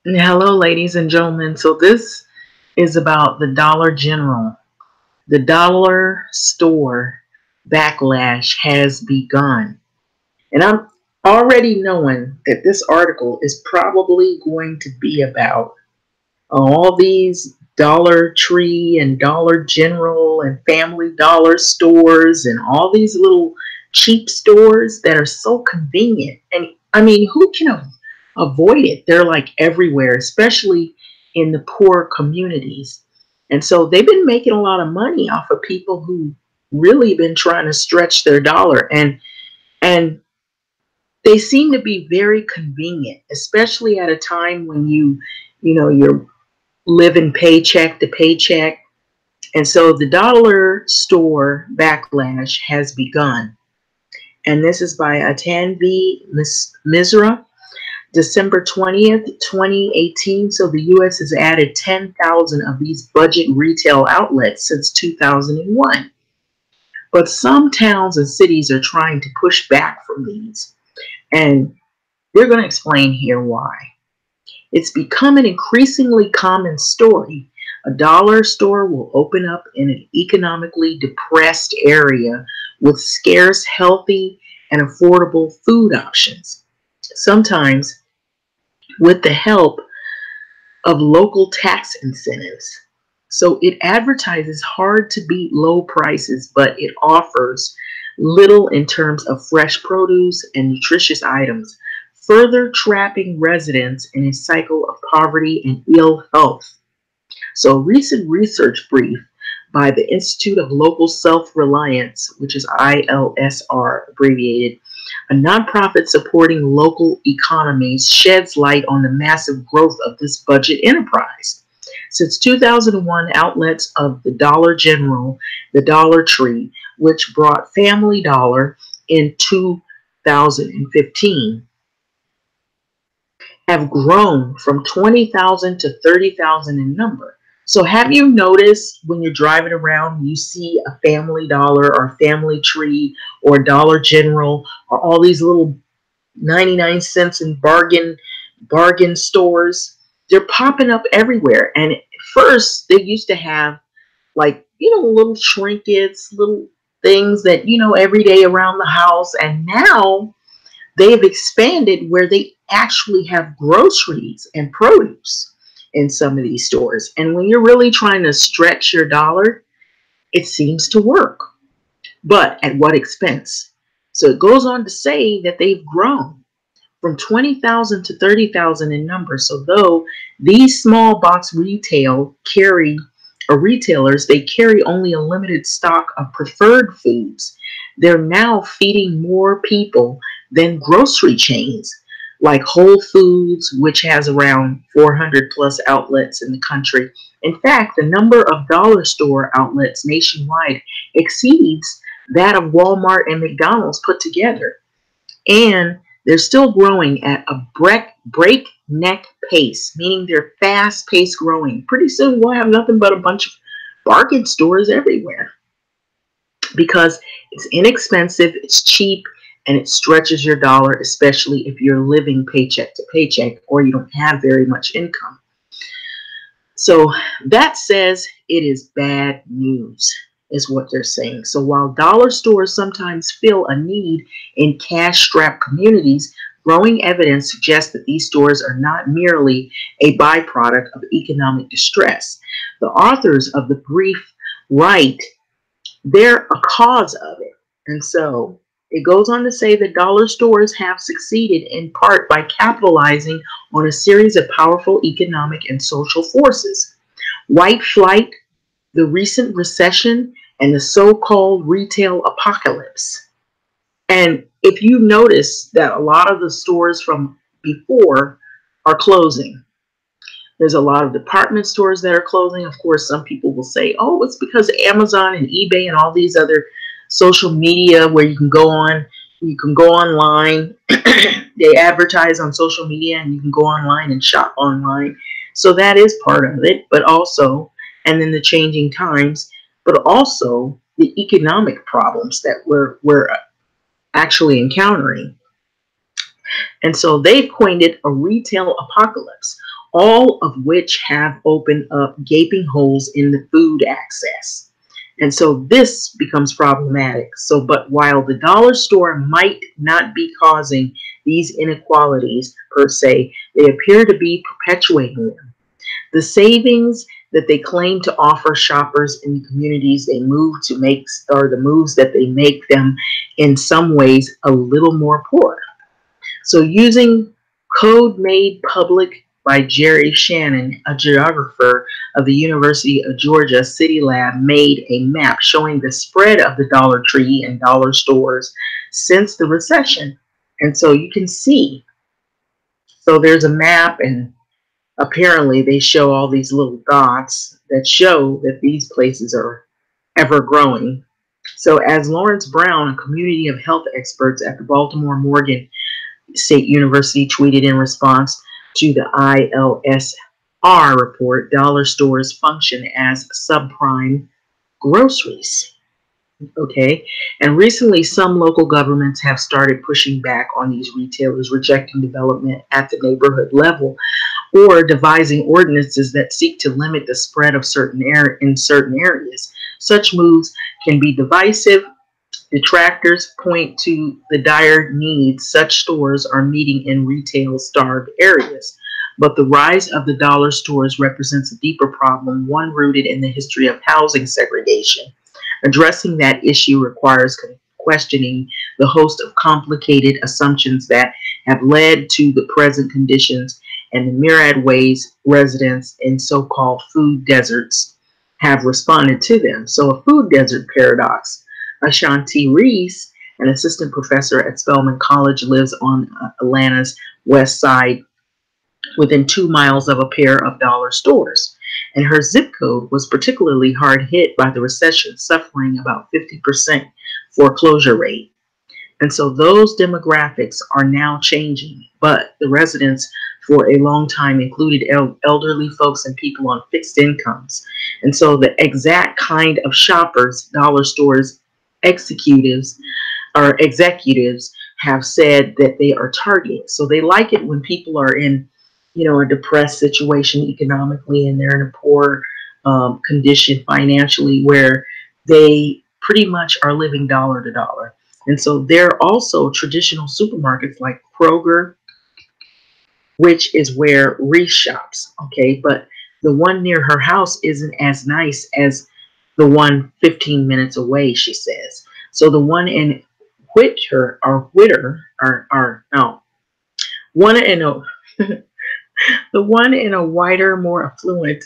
Hello, ladies and gentlemen. So, this is about the Dollar General. The dollar store backlash has begun. And I'm already knowing that this article is probably going to be about all these Dollar Tree and Dollar General and Family Dollar stores and all these little cheap stores that are so convenient. And I mean, who can avoid it? They're like everywhere, especially in the poor communities. And so they've been making a lot of money off of people who really been trying to stretch their dollar, and they seem to be very convenient, especially at a time when you're living paycheck to paycheck. And so the dollar store backlash has begun. And this is by Atanvi Misra, December 20th, 2018. So the U.S. has added 10,000 of these budget retail outlets since 2001. But some towns and cities are trying to push back from these. And we're going to explain here why. It's become an increasingly common story. A dollar store will open up in an economically depressed area with scarce, healthy, and affordable food options. Sometimes with the help of local tax incentives. So it advertises hard to beat low prices, but it offers little in terms of fresh produce and nutritious items, further trapping residents in a cycle of poverty and ill health. So, a recent research brief by the Institute of Local Self Reliance, which is ILSR abbreviated, a nonprofit supporting local economies, sheds light on the massive growth of this budget enterprise. Since 2001, outlets of the Dollar General, the Dollar Tree, which brought Family Dollar in 2015, have grown from 20,000 to 30,000 in number. So have you noticed when you're driving around, you see a Family Dollar or Family Tree or Dollar General or all these little 99 cents and bargain stores? They're popping up everywhere. And at first they used to have, like, little trinkets, little things that, every day around the house. And now they've expanded where they actually have groceries and produce in some of these stores. And when you're really trying to stretch your dollar, it seems to work. But at what expense? So it goes on to say that they've grown from 20,000 to 30,000 in number. So though these small box retailers, they carry only a limited stock of preferred foods. They're now feeding more people than grocery chains like Whole Foods, which has around 400 plus outlets in the country. In fact, the number of dollar store outlets nationwide exceeds that of Walmart and McDonald's put together. And they're still growing at a breakneck pace, meaning they're fast paced growing. Pretty soon we'll have nothing but a bunch of bargain stores everywhere because it's inexpensive, it's cheap, and it stretches your dollar, especially if you're living paycheck to paycheck or you don't have very much income. So that says it is bad news, is what they're saying. So while dollar stores sometimes fill a need in cash strapped communities, growing evidence suggests that these stores are not merely a byproduct of economic distress. The authors of the brief write they're a cause of it. And so it goes on to say that dollar stores have succeeded in part by capitalizing on a series of powerful economic and social forces: white flight, the recent recession, and the so-called retail apocalypse. And if you notice that a lot of the stores from before are closing, there's a lot of department stores that are closing. Of course, some people will say, oh, it's because Amazon and eBay and all these other social media where you can go online. They advertise on social media and you can go online and shop online. So that is part of it, but also, and then the changing times, but also the economic problems that we're actually encountering. And so they've coined it a retail apocalypse. all of which have opened up gaping holes in the food access. And so this becomes problematic. So, but while the dollar store might not be causing these inequalities per se, they appear to be perpetuating them. The savings that they claim to offer shoppers in the communities they move to make, or the moves that they make them in some ways a little more poor. So using Code Made Public by Jerry Shannon, a geographer of the University of Georgia City Lab, made a map showing the spread of the Dollar Tree and dollar stores since the recession. And so you can see, so there's a map, and apparently they show all these little dots that show that these places are ever growing. So as Lawrence Brown, a community of health experts at the Baltimore Morgan State University, tweeted in response to the ILSR report, dollar stores function as subprime groceries. Okay, and recently some local governments have started pushing back on these retailers, rejecting development at the neighborhood level or devising ordinances that seek to limit the spread of certain areas. Such moves can be divisive. Detractors point to the dire needs such stores are meeting in retail-starved areas. But the rise of the dollar stores represents a deeper problem, one rooted in the history of housing segregation. Addressing that issue requires questioning the host of complicated assumptions that have led to the present conditions and the myriad ways residents in so-called food deserts have responded to them. So a food desert paradox. Ashanti Reese, an assistant professor at Spelman College, lives on Atlanta's west side within 2 miles of a pair of dollar stores. And her zip code was particularly hard hit by the recession, suffering about 50% foreclosure rate. And so those demographics are now changing, but the residents for a long time included elderly folks and people on fixed incomes. And so the exact kind of shoppers dollar stores executives have said that they are targeting. So they like it when people are in, a depressed situation economically, and they're in a poor condition financially, where they pretty much are living dollar to dollar. And so there are also traditional supermarkets like Kroger, which is where Reese shops. Okay, but the one near her house isn't as nice as the one 15 minutes away, she says. So the one in one in a the one in a wider, more affluent,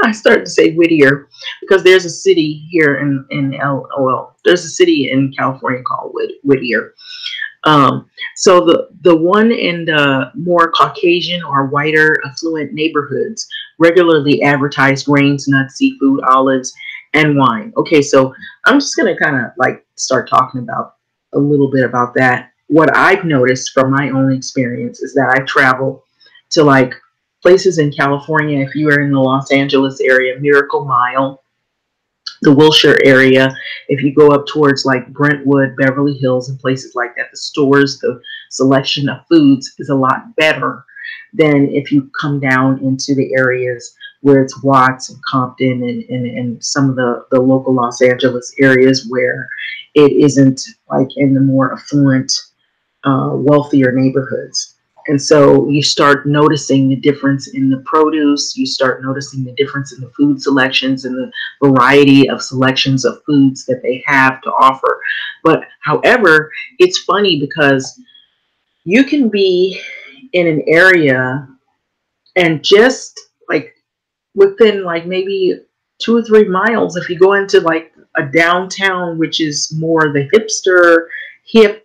I started to say Whittier, because there's a city here there's a city in California called Whittier. So the one in the more Caucasian or whiter affluent neighborhoods regularly advertise grains, nuts, seafood, olives, and wine. Okay, so I'm just going to kind of like start talking about a little bit about that. What I've noticed from my own experience is that I've traveled to like places in California. If you are in the Los Angeles area, Miracle Mile, the Wilshire area, if you go up towards like Brentwood, Beverly Hills, and places like that, the stores, the selection of foods is a lot better than if you come down into the areas where it's Watts and Compton and some of the local Los Angeles areas where it isn't like in the more affluent, wealthier neighborhoods. And so you start noticing the difference in the produce, you start noticing the difference in the food selections and the variety of selections of foods that they have to offer. But however, it's funny because you can be in an area and just like within like maybe 2 or 3 miles, if you go into like a downtown, which is more the hipster, hip,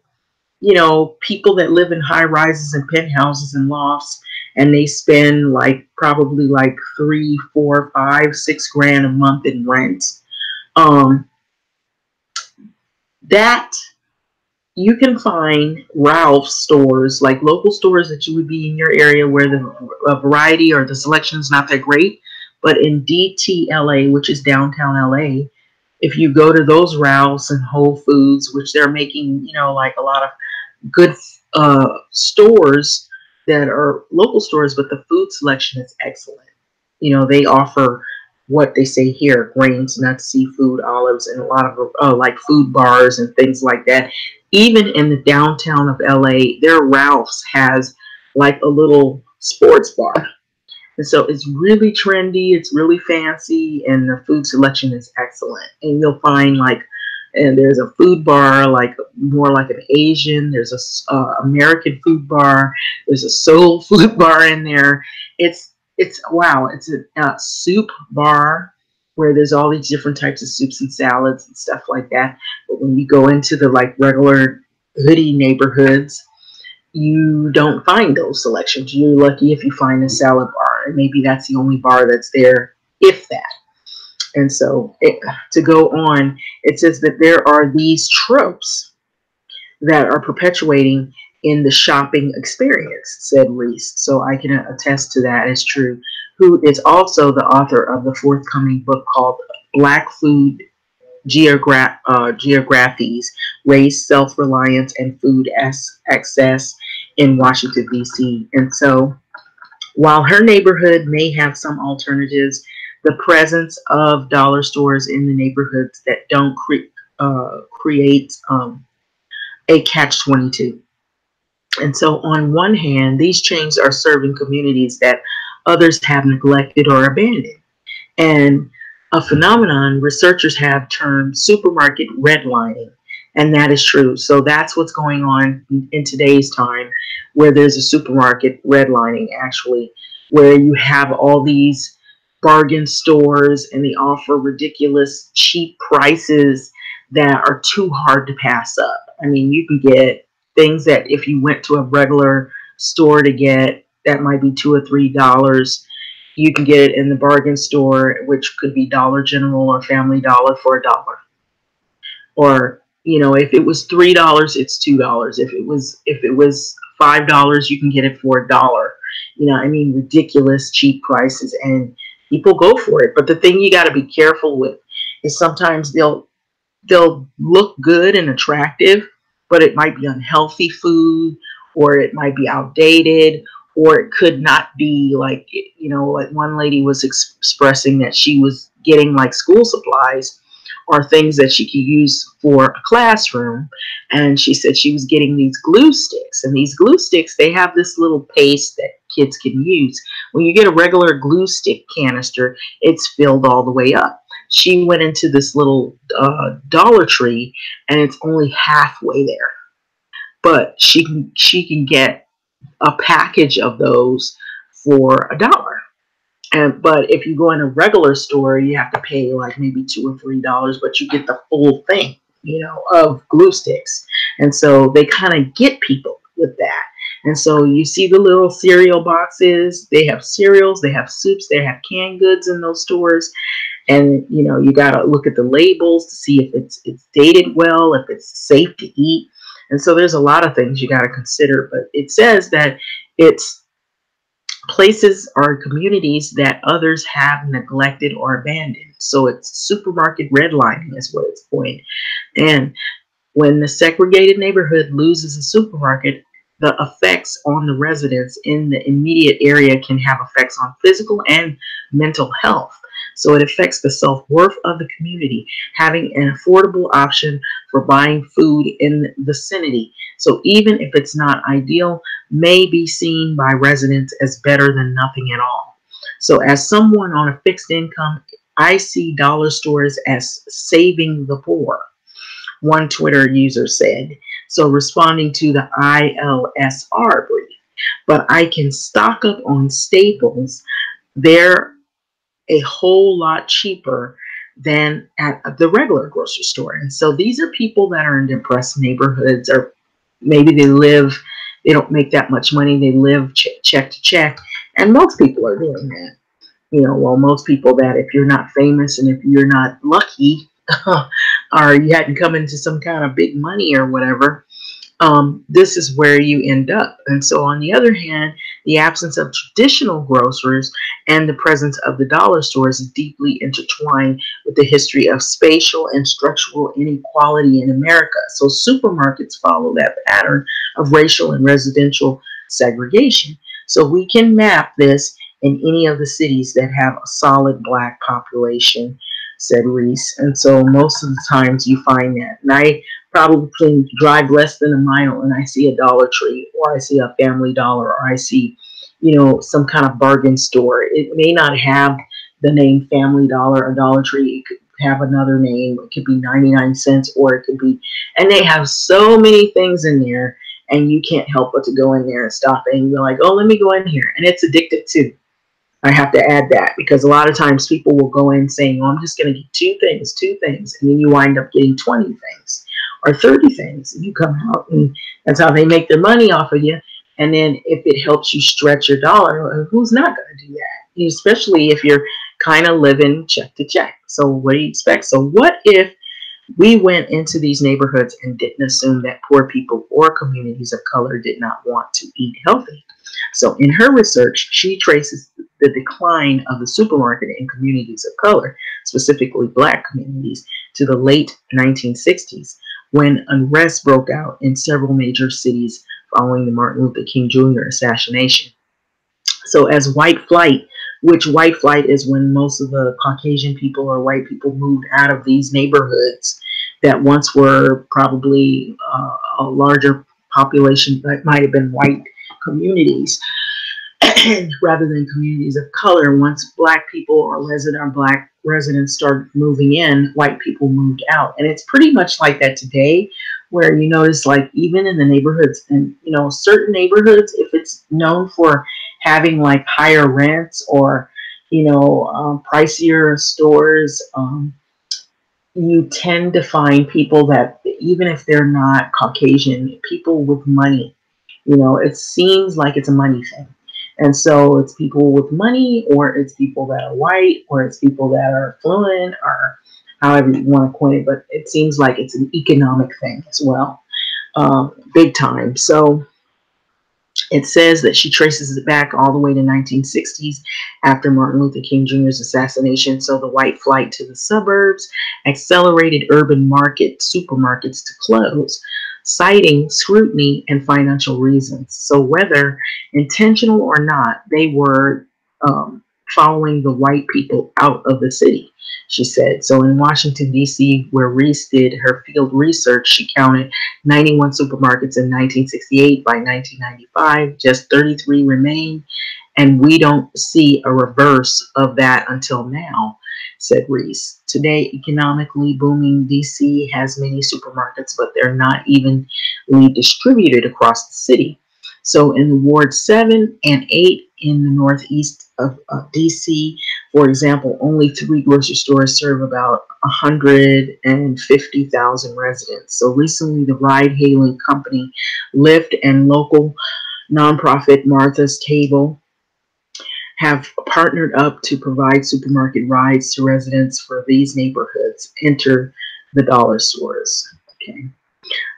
people that live in high rises and penthouses and lofts, and they spend like probably like 3, 4, 5, 6 grand a month in rent. That you can find Ralph's stores, like local stores that you would be in your area where the variety or the selection is not that great. But in DTLA, which is downtown LA, if you go to those Ralph's and Whole Foods, which they're making, like a lot of good stores, that are local stores, but the food selection is excellent. They offer what they say here: grains, nuts, seafood, olives, and a lot of like food bars and things like that. Even in the downtown of LA, their Ralph's has like a little sports bar. And so it's really trendy, it's really fancy, and the food selection is excellent. And you'll find like, and there's a food bar like more like an Asian. There's a American food bar. There's a soul food bar in there. It's wow. It's a soup bar where there's all these different types of soups and salads and stuff like that. But when you go into the like regular hoodie neighborhoods, you don't find those selections. You're lucky if you find a salad bar, and maybe that's the only bar that's there, if that. And so, to go on, it says that there are these tropes that are perpetuating in the shopping experience, said Reese. So I can attest to that as true. Who is also the author of the forthcoming book called Black Food Geographies, Race, Self-Reliance, and Food Access in Washington, D.C. And so while her neighborhood may have some alternatives, the presence of dollar stores in the neighborhoods that don't create a catch-22. And so on one hand, these chains are serving communities that others have neglected or abandoned. And a phenomenon researchers have termed supermarket redlining. And that is true. So that's what's going on in today's time, where there's a supermarket redlining, actually, where you have all these bargain stores and they offer ridiculous cheap prices that are too hard to pass up. I mean, you can get things that if you went to a regular store to get, that might be $2 or $3. You can get it in the bargain store, which could be Dollar General or Family Dollar, for $1. Or, if it was $3, it's $2. If it was $5, you can get it for $1. I mean, ridiculous cheap prices, and people go for it. But the thing you got to be careful with is sometimes they'll look good and attractive, but it might be unhealthy food, or it might be outdated, or it could not be like, like one lady was expressing that she was getting like school supplies or things that she could use for a classroom. And she said she was getting these glue sticks, and these glue sticks, they have this little paste that kids can use. When you get a regular glue stick canister, it's filled all the way up. She went into this little Dollar Tree, and it's only halfway there. But she can get a package of those for $1. But if you go in a regular store, you have to pay like maybe $2 or $3, but you get the full thing, of glue sticks. And so they kind of get people with that. And so you see the little cereal boxes. They have cereals, they have soups, they have canned goods in those stores. And you got to look at the labels to see if it's dated well, if it's safe to eat. And so there's a lot of things you got to consider. But it says that it's places or communities that others have neglected or abandoned. So it's supermarket redlining is what it's coined. And when the segregated neighborhood loses a supermarket, the effects on the residents in the immediate area can have effects on physical and mental health. So it affects the self-worth of the community, having an affordable option for buying food in the vicinity. So even if it's not ideal, may be seen by residents as better than nothing at all. So as someone on a fixed income, I see dollar stores as saving the poor, one Twitter user said. So responding to the ILSR brief. But I can stock up on staples. They're a whole lot cheaper than at the regular grocery store. And so these are people that are in depressed neighborhoods, or maybe they don't make that much money. They live check to check. And most people are doing that. Most people that if you're not famous and if you're not lucky or you hadn't come into some kind of big money or whatever, this is where you end up. And so on the other hand, the absence of traditional grocers and the presence of the dollar stores is deeply intertwined with the history of spatial and structural inequality in America. So supermarkets follow that pattern of racial and residential segregation. So we can map this in any of the cities that have a solid black population, said Reese. And so most of the times you find that. And I probably can drive less than a mile and I see a Dollar Tree, or I see a Family Dollar, or I see, some kind of bargain store. It may not have the name Family Dollar or Dollar Tree. It could have another name. It could be 99 cents, or it could be, and they have so many things in there, and you can't help but to go in there and stop it. And you're like, oh, let me go in here. And it's addictive too. I have to add that, because a lot of times people will go in saying, oh, I'm just going to get two things. And then you wind up getting 20 things or 30 things. And you come out, and that's how they make their money off of you. And then if it helps you stretch your dollar, who's not going to do that? Especially if you're kind of living check to check. So what do you expect? So what if we went into these neighborhoods and didn't assume that poor people or communities of color did not want to eat healthy? So in her research, she traces the decline of the supermarket in communities of color, specifically Black communities, to the late 1960s, when unrest broke out in several major cities following the Martin Luther King Jr. assassination. So as white flight, which white flight is when most of the Caucasian people or white people moved out of these neighborhoods that once were probably a larger population that might have been white communities rather than communities of color. Once Black people or Black residents started moving in, white people moved out. And it's pretty much like that today, where you notice, like, even in the neighborhoods, and certain neighborhoods, if it's known for having like higher rents or pricier stores, you tend to find people that, even if they're not Caucasian, people with money, it seems like it's a money thing. And so it's people with money, or it's people that are white, or it's people that are affluent, or however you want to coin it. But it seems like it's an economic thing as well, big time. So it says that she traces it back all the way to 1960s after Martin Luther King Jr.'s assassination. So the white flight to the suburbs accelerated urban supermarkets to close, citing scrutiny and financial reasons. So whether intentional or not, they were following the white people out of the city, she said. So in Washington, D.C., where Reese did her field research, she counted 91 supermarkets in 1968. By 1995, just 33 remain, and we don't see a reverse of that until now, said Reese. Today, economically booming D.C. has many supermarkets, but they're not evenly distributed across the city. So in Ward 7 and 8 in the northeast of D.C., for example, only 3 grocery stores serve about 150,000 residents. So recently, the ride-hailing company Lyft and local nonprofit Martha's Table have partnered up to provide supermarket rides to residents for these neighborhoods. Enter the dollar stores. Okay,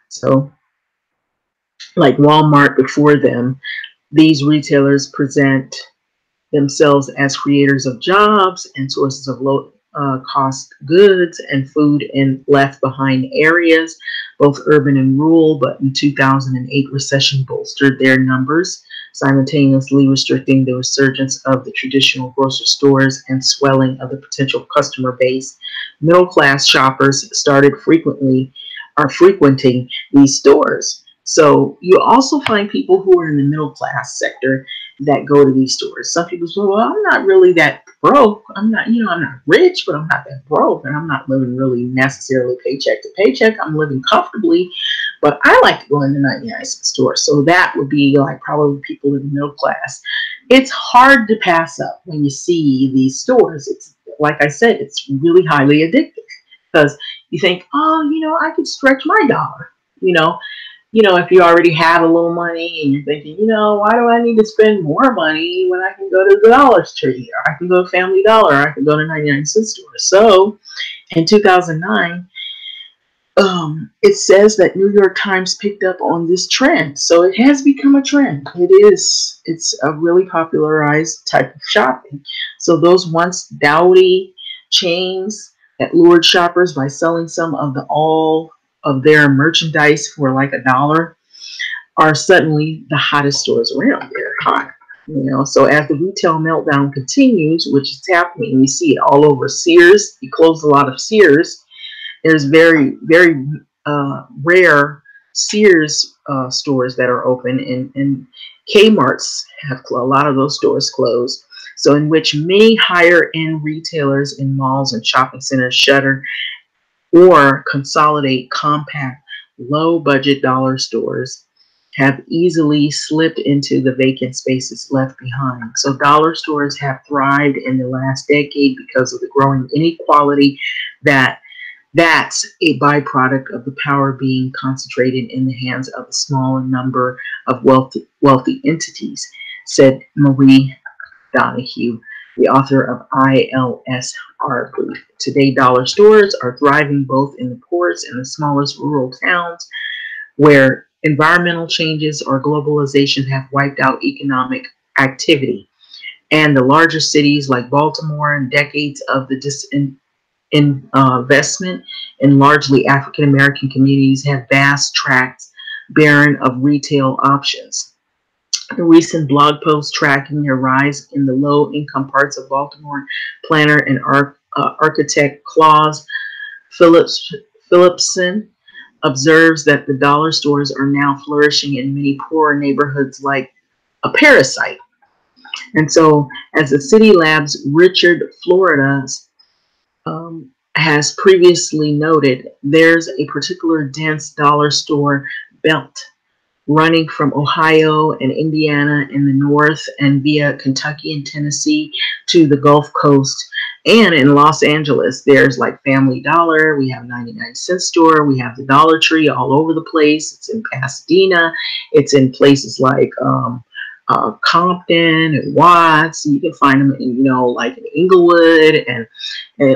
so like Walmart before them, these retailers present themselves as creators of jobs and sources of low cost goods and food in left behind areas, both urban and rural. But in 2008, recession bolstered their numbers, simultaneously restricting the resurgence of the traditional grocery stores and swelling of the potential customer base. Middle class shoppers started frequenting these stores. So you also find people who are in the middle class sector that go to these stores. Some people say, well, I'm not really that broke. I'm not rich, but I'm not that broke. And I'm not living really necessarily paycheck to paycheck. I'm living comfortably, but I like to go in the 99 cent store. So that would be like probably people in the middle class. It's hard to pass up when you see these stores. It's like I said, it's really highly addictive, because you think, oh, I could stretch my dollar, if you already have a little money and you're thinking, why do I need to spend more money when I can go to the Dollar Tree, or I can go to Family Dollar, or I can go to 99 cent store. So in 2009, it says that New York Times picked up on this trend. So it has become a trend. It's a really popularized type of shopping. So those once dowdy chains that lured shoppers by selling some of all of their merchandise for like $1 are suddenly the hottest stores around. They're hot. So as the retail meltdown continues, which is happening, we see it all over. Sears, he closed a lot of Sears. There's very, very rare Sears stores that are open, and Kmart's have a lot of those stores closed. So in which many higher end retailers in malls and shopping centers shutter or consolidate compact, low budget dollar stores have easily slipped into the vacant spaces left behind. So dollar stores have thrived in the last decade because of the growing inequality that's a byproduct of the power being concentrated in the hands of a small number of wealthy entities, said Marie Donahue, the author of ILSR Brief. Today, dollar stores are thriving both in the poorest and the smallest rural towns where environmental changes or globalization have wiped out economic activity. And the larger cities like Baltimore and decades of the investment in largely African American communities have vast tracts barren of retail options. A recent blog post tracking their rise in the low-income parts of Baltimore, planner and architect Claus Phillipson observes that the dollar stores are now flourishing in many poor neighborhoods like a parasite. And so, as the City Labs Richard Florida's has previously noted, there's a particular dense dollar store belt running from Ohio and Indiana in the north and via Kentucky and Tennessee to the Gulf Coast. And in Los Angeles, there's like Family Dollar, we have 99-cent store, we have the Dollar Tree all over the place. It's in Pasadena, it's in places like Compton and Watts. You can find them in, like in Inglewood, and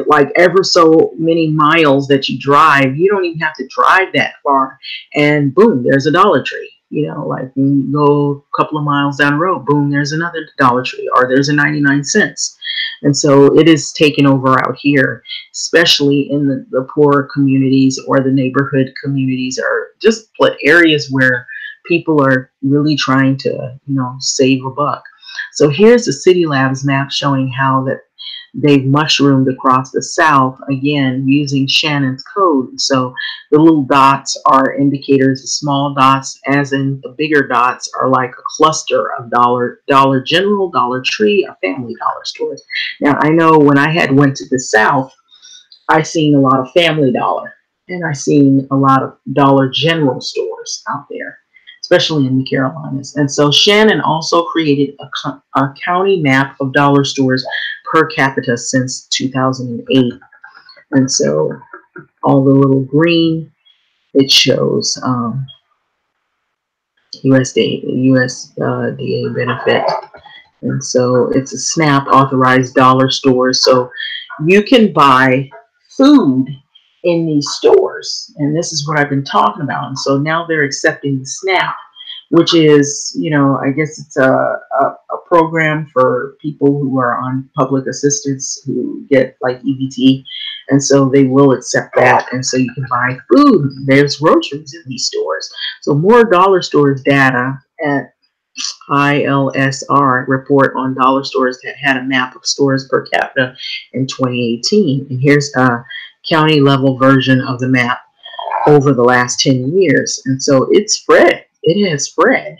like ever so many miles that you drive. You don't even have to drive that far, and boom, there's a Dollar Tree. Like you go a couple of miles down the road, boom, there's another Dollar Tree, or there's a 99 cents. And so it is taken over out here, especially in the poor communities or the neighborhood communities, or just areas where people are really trying to, save a buck. So here's the City Labs map showing how that they've mushroomed across the South, again, using Shannon's code. So the little dots are indicators. The small dots, as in the bigger dots, are like a cluster of Dollar General, Dollar Tree, or Family Dollar stores. Now, I know when I had went to the South, I seen a lot of Family Dollar, and I seen a lot of Dollar General stores out there, especially in the Carolinas. And so Shannon also created a county map of dollar stores per capita since 2008. And so all the little green, it shows USDA benefit. And so it's a SNAP authorized dollar stores. So you can buy food in these stores. And this is what I've been talking about. And so now they're accepting the SNAP, which is, I guess it's a program for people who are on public assistance who get like EBT. And so they will accept that. And so you can buy food. There's groceries in these stores. So more dollar stores data at ILSR report on dollar stores that had a map of stores per capita in 2018. And here's a county level version of the map over the last 10 years. And so it's spread. It has spread.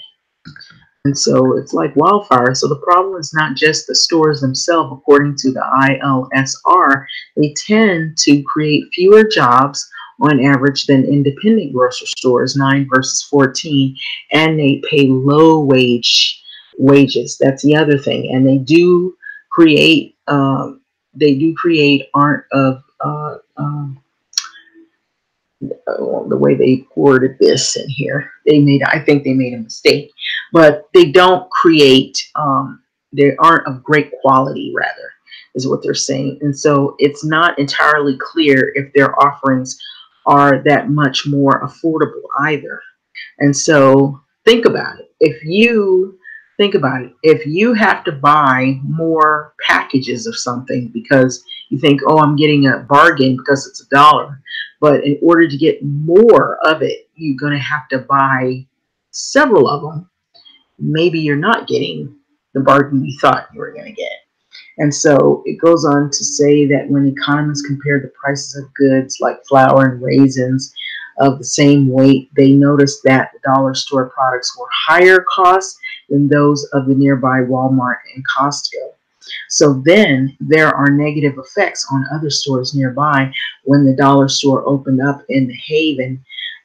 And so it's like wildfire. So the problem is not just the stores themselves. According to the ILSR, they tend to create fewer jobs on average than independent grocery stores, 9 versus 14, and they pay low wages. That's the other thing. And they do create the way they worded this in here, I think they made a mistake, but they don't create, they aren't of great quality, rather, is what they're saying. And so it's not entirely clear if their offerings are that much more affordable either. And so think about it. If you have to buy more packages of something because you think, oh, I'm getting a bargain because it's $1, but in order to get more of it, you're going to have to buy several of them, maybe you're not getting the bargain you thought you were going to get. And so it goes on to say that when economists compare the prices of goods like flour and raisins of the same weight, they noticed that the dollar store products were higher cost than those of the nearby Walmart and Costco. So then there are negative effects on other stores nearby when the dollar store opened up in Haven,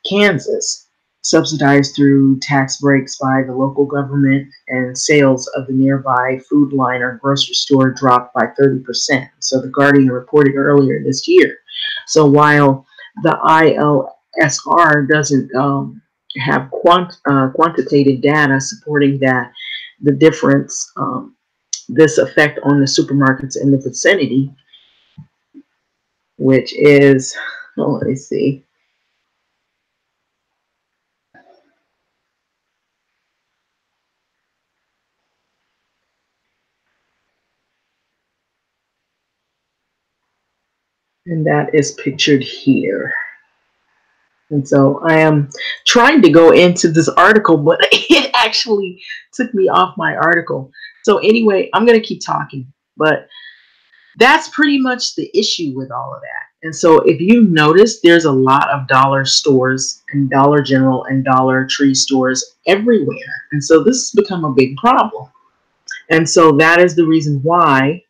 Kansas, subsidized through tax breaks by the local government, and sales of the nearby Food Line or grocery store dropped by 30%. So the Guardian reported earlier this year. So while the ILSR doesn't have quantitative data supporting that, the difference, this effect on the supermarkets in the vicinity, which is, oh, let me see. And that is pictured here. And so I am trying to go into this article, but it actually took me off my article. So anyway, I'm going to keep talking, but that's pretty much the issue with all of that. And so if you notice, there's a lot of dollar stores and Dollar General and Dollar Tree stores everywhere. And so this has become a big problem. And so that is the reason why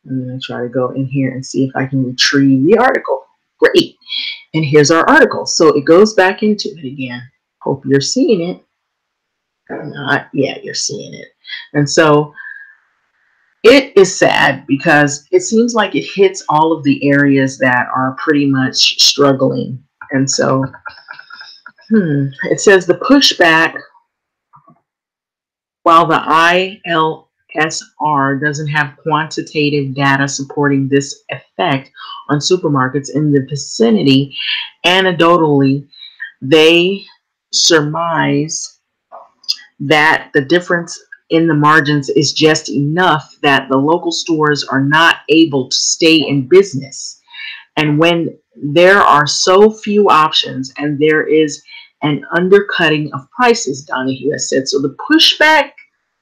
I'm going to try to go in here and see if I can retrieve the article. Great. And here's our article. So it goes back into it again. Hope you're seeing it. Or not. Yeah, you're seeing it. And so it is sad because it seems like it hits all of the areas that are pretty much struggling. And so it says the pushback, while the ILSR doesn't have quantitative data supporting this effect on supermarkets in the vicinity, anecdotally, they surmise that the difference in the margins is just enough that the local stores are not able to stay in business. And when there are so few options and there is an undercutting of prices, Donahue has said. So the pushback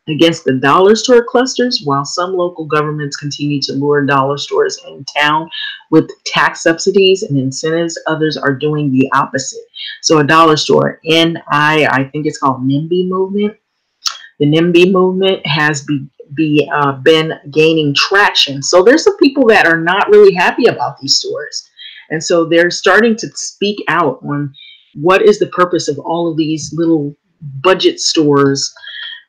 against the dollar store clusters, while some local governments continue to lure dollar stores in town with tax subsidies and incentives, others are doing the opposite. So a dollar store, I think it's called NIMBY movement. The NIMBY movement has been gaining traction. So there's some people that are not really happy about these stores. And so they're starting to speak out on what is the purpose of all of these little budget stores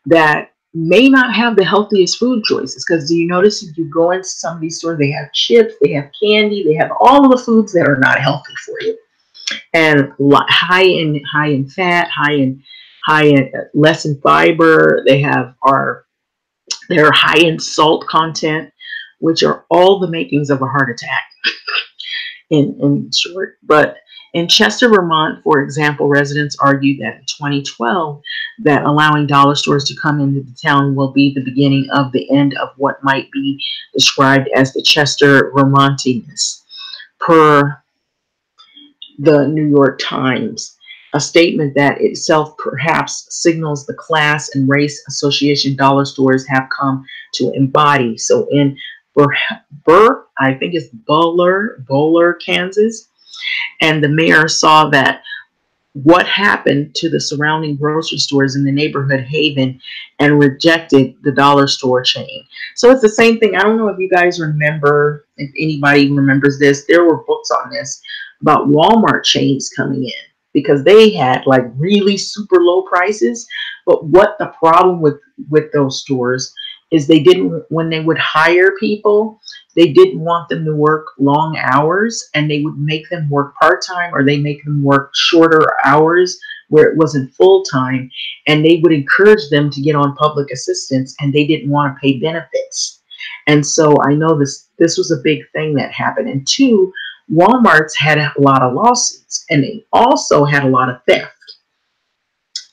that may not have the healthiest food choices. Because do you notice if you go into some of these stores, they have chips, they have candy, they have all of the foods that are not healthy for you, and high in fat, high in less in fiber. They're high in salt content, which are all the makings of a heart attack in short. But in Chester, Vermont, for example, residents argued that in 2012 that allowing dollar stores to come into the town will be the beginning of the end of what might be described as the Chester Vermontiness, per the New York Times, a statement that itself perhaps signals the class and race association dollar stores have come to embody. So in I think it's Bowler, Kansas, and the mayor saw that what happened to the surrounding grocery stores in the neighborhood Haven and rejected the dollar store chain. So it's the same thing. I don't know if you guys remember, if anybody remembers this, there were books on this about Walmart chains coming in because they had like really super low prices. But what the problem with those stores is they didn't, when they would hire people, they didn't want them to work long hours, and they would make them work part-time, or they make them work shorter hours where it wasn't full-time, and they would encourage them to get on public assistance, and they didn't want to pay benefits. And so I know this was a big thing that happened. And two, Walmart's had a lot of lawsuits, and they also had a lot of theft.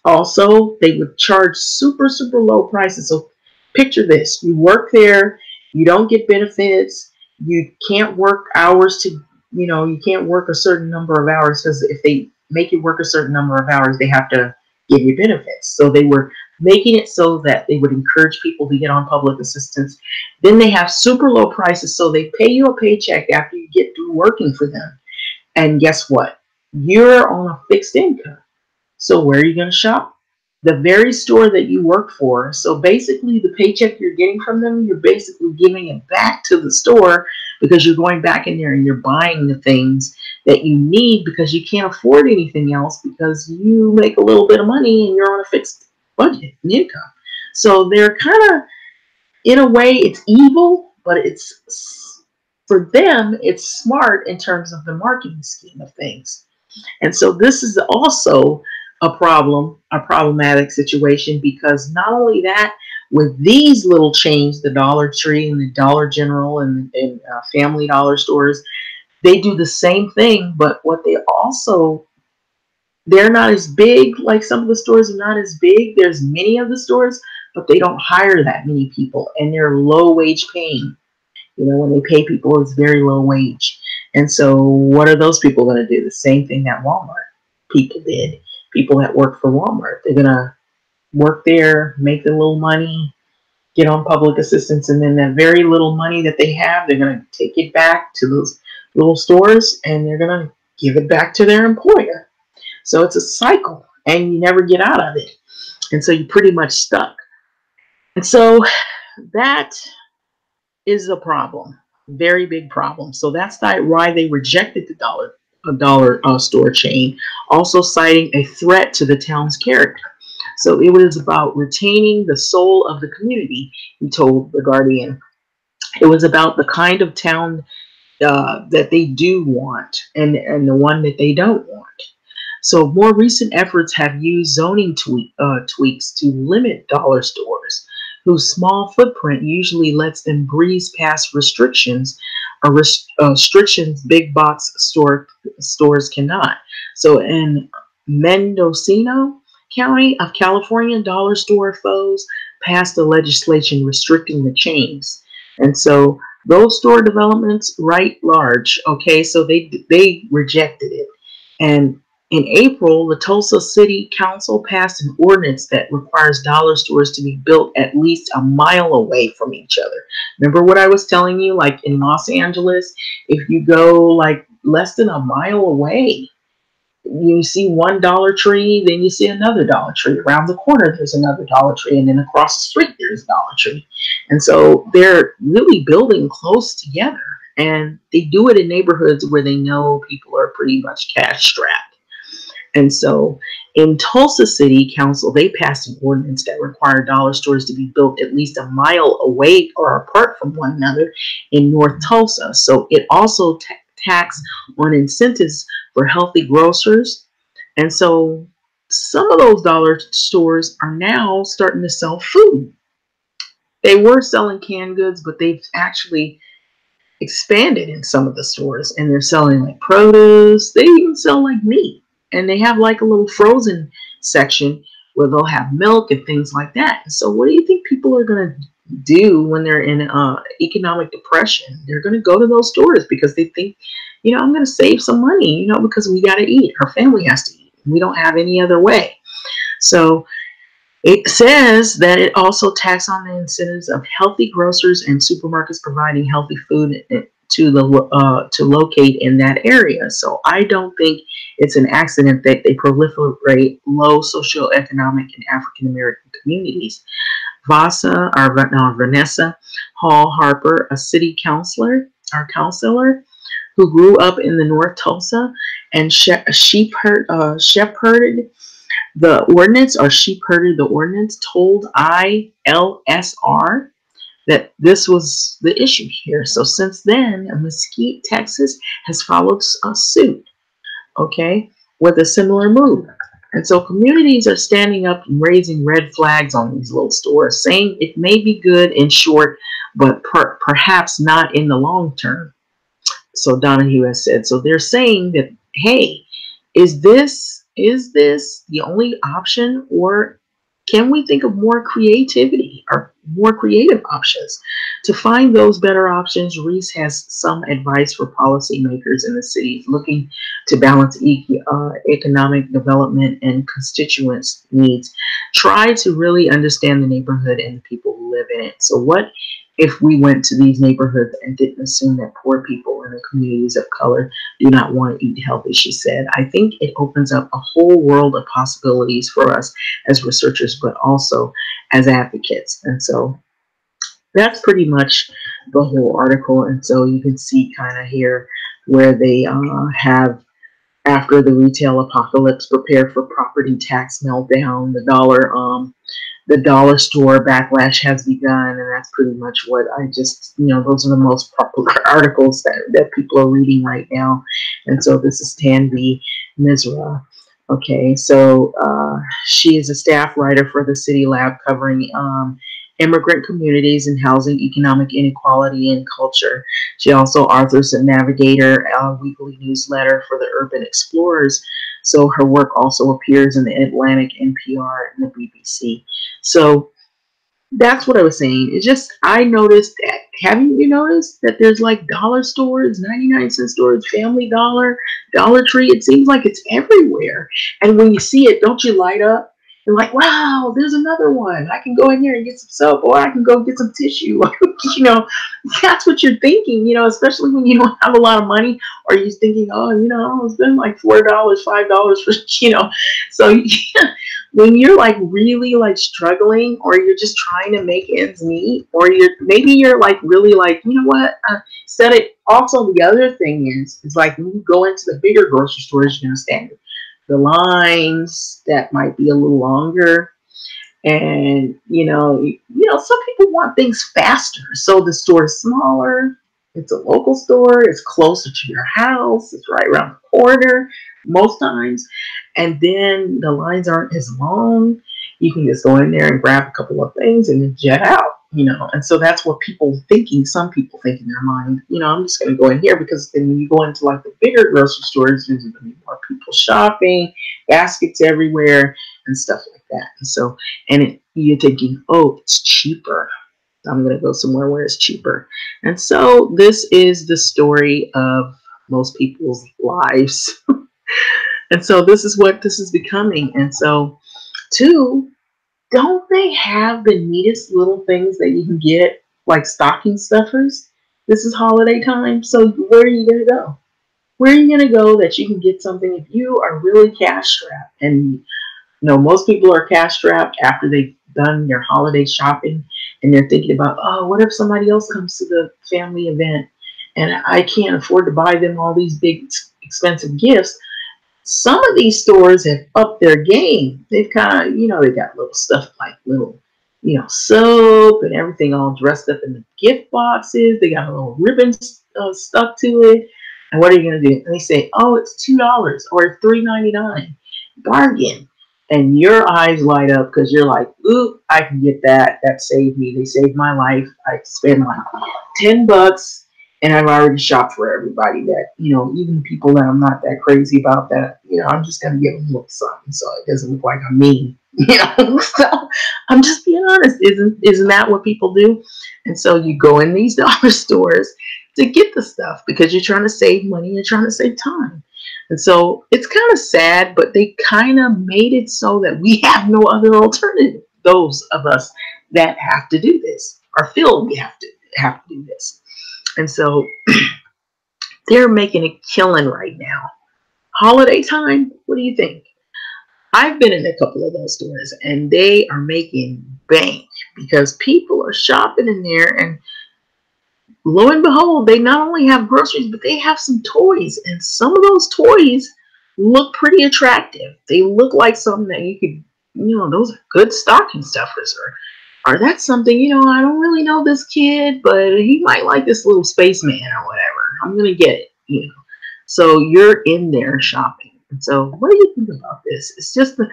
Also, they would charge super low prices. So picture this: you work there, you don't get benefits, you can't work hours to, you can't work a certain number of hours, because if they make you work a certain number of hours, they have to give you benefits. So they were making it so that they would encourage people to get on public assistance. Then they have super low prices, so they pay you a paycheck after you get through working for them. And guess what? You're on a fixed income. So where are you going to shop? The very store that you work for. So basically, the paycheck you're getting from them, you're basically giving it back to the store because you're going back in there and you're buying the things that you need because you can't afford anything else because you make a little bit of money and you're on a fixed budget and income. So they're kind of, in a way, it's evil, but it's, for them, it's smart in terms of the marketing scheme of things. And so this is also a problem, a problematic situation, because not only that, with these little chains, the Dollar Tree and the Dollar General and Family Dollar stores, they do the same thing, but what they also, they're not as big, like some of the stores are not as big. There's many of the stores, but they don't hire that many people, and they're low wage paying. You know, when they pay people, it's very low wage. And so what are those people going to do? The same thing that Walmart people did. People that work for Walmart, they're going to work there, make a little money, get on public assistance, and then that very little money that they have, they're going to take it back to those little stores and they're going to give it back to their employer. So it's a cycle and you never get out of it. And so you're pretty much stuck. And so that is a problem, very big problem. So that's why they rejected the dollar store chain, also citing a threat to the town's character. So it was about retaining the soul of the community, he told The Guardian. It was about the kind of town that they do want and the one that they don't want. So more recent efforts have used zoning tweaks to limit dollar stores, whose small footprint usually lets them breeze past restrictions or restrictions big box stores cannot. So in Mendocino County of California, dollar store foes passed a legislation restricting the chains. And so those store developments right large, okay, so they rejected it. And in April, the Tulsa City Council passed an ordinance that requires dollar stores to be built at least a mile away from each other. Remember what I was telling you? Like in Los Angeles, if you go like less than a mile away, you see one Dollar Tree, then you see another Dollar Tree. Around the corner, there's another Dollar Tree, and then across the street, there's a Dollar Tree. And so they're really building close together, and they do it in neighborhoods where they know people are pretty much cash strapped. And so in Tulsa City Council, they passed an ordinance that required dollar stores to be built at least a mile away or apart from one another in North Tulsa. So it also taxed on incentives for healthy grocers. And so some of those dollar stores are now starting to sell food. They were selling canned goods, but they've actually expanded in some of the stores, and they're selling like produce. They even sell like meat. And they have like a little frozen section where they'll have milk and things like that. So what do you think people are going to do when they're in economic depression? They're going to go to those stores because they think, you know, I'm going to save some money, you know, because we got to eat. Our family has to eat. We don't have any other way. So it says that it also taxes on the incentives of healthy grocers and supermarkets providing healthy food to locate in that area. So I don't think it's an accident that they proliferate low socioeconomic and African American communities. Vanessa Hall Harper, a city counselor, who grew up in the North Tulsa and shepherded the ordinance, told ILSR that this was the issue here. So since then, Mesquite, Texas has followed suit, okay, with a similar move. And so communities are standing up and raising red flags on these little stores, saying it may be good in short, but perhaps not in the long term. So Donahue has said. So they're saying that, hey, is this the only option, or can we think of more creativity or more creative options? To find those better options, Reese has some advice for policymakers in the cities looking to balance economic development and constituents' needs. Try to really understand the neighborhood and the people who live in it. So, what if we went to these neighborhoods and didn't assume that poor people in the communities of color do not want to eat healthy, she said. I think it opens up a whole world of possibilities for us as researchers, but also as advocates. And so that's pretty much the whole article. And so you can see kind of here where they have after the retail apocalypse, prepare for property tax meltdown. The dollar store backlash has begun, and that's pretty much what I just, those are the most popular articles that people are reading right now. And so this is Tanvi Misra. Okay, so she is a staff writer for the City Lab covering immigrant communities and housing, economic inequality, and culture. She also authors a Navigator, a weekly newsletter for the Urban Explorers. So her work also appears in the Atlantic, NPR, and the BBC. So that's what I was saying. It's just, I noticed that. Haven't you noticed that there's like dollar stores, 99-cent stores, Family Dollar, Dollar Tree? It seems like it's everywhere. And when you see it, don't you light up? You're like, wow, there's another one. I can go in here and get some soap, or I can go get some tissue. That's what you're thinking, especially when you don't have a lot of money, or you're thinking, oh, I'll spend like $4, $5 for, So when you're like really like struggling, or you're just trying to make ends meet, or you're like really like, instead of, also the other thing is like when you go into the bigger grocery stores, you're going to stand the lines that might be a little longer. And, some people want things faster. So the store is smaller. It's a local store. It's closer to your house. It's right around the corner most times. And then the lines aren't as long. You can just go in there and grab a couple of things and then jet out, And so that's what some people think in their mind, I'm just going to go in here, because then when you go into like the bigger grocery stores, there's going to be more people shopping, baskets everywhere and stuff like that. And so, you're thinking, oh, it's cheaper. I'm going to go somewhere where it's cheaper. And so this is the story of most people's lives. And so this is what this is becoming. And so, two, don't they have the neatest little things that you can get, like stocking stuffers? This is holiday time. So where are you going to go? Where are you going to go that you can get something if you are really cash strapped? And, most people are cash strapped after they've done their holiday shopping, and they're thinking about, oh, what if somebody else comes to the family event and I can't afford to buy them all these big expensive gifts? Some of these stores have upped their game. They've kind of, they got little stuff like little, soap and everything all dressed up in the gift boxes. They got a little ribbon stuck to it. And what are you going to do? And they say, oh, it's $2 or $3.99. Bargain. And your eyes light up because you're like, ooh, I can get that. That saved me. They saved my life. I spend like $10. And I've already shopped for everybody that, even people that I'm not that crazy about, that, I'm just going to give them a little something so it doesn't look like I'm mean, So I'm just being honest. Isn't that what people do? And so you go in these dollar stores to get the stuff because you're trying to save money, you're trying to save time. And so it's kind of sad, but they kind of made it so that we have no other alternative. Those of us that have to do this or feel we have to do this. And so they're making a killing right now. Holiday time, what do you think? I've been in a couple of those stores and they are making bank because people are shopping in there, and lo and behold, they not only have groceries, but they have some toys, and some of those toys look pretty attractive. They look like something that you could, those are good stocking stuffers, or that's something, I don't really know this kid, but he might like this little spaceman or whatever. I'm going to get it, So you're in there shopping. And so what do you think about this? It's just the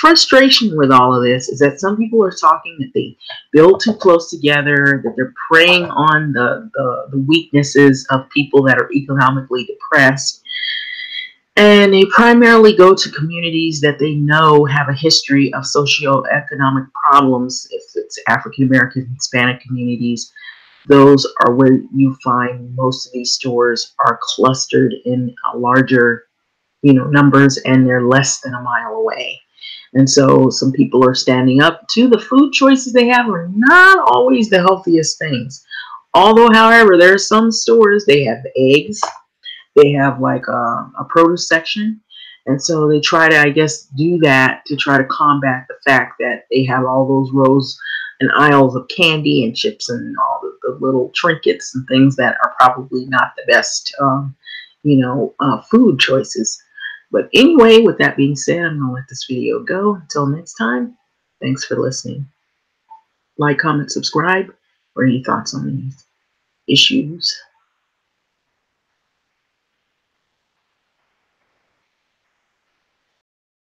frustration with all of this is that some people are talking that they build too close together, that they're preying on the weaknesses of people that are economically depressed. And they primarily go to communities that they know have a history of socioeconomic problems, if it's African American, Hispanic communities. those are where you find most of these stores are clustered in a larger, numbers, and they're less than a mile away. And so some people are standing up to the food choices they have are not always the healthiest things. Although, however, there are some stores, they have eggs, they have like a produce section. And so they try to, I guess, do that to try to combat the fact that they have all those rows and aisles of candy and chips and all the little trinkets and things that are probably not the best, food choices. But anyway, with that being said, I'm going to let this video go. Until next time, thanks for listening. Like, comment, subscribe, or any thoughts on these issues.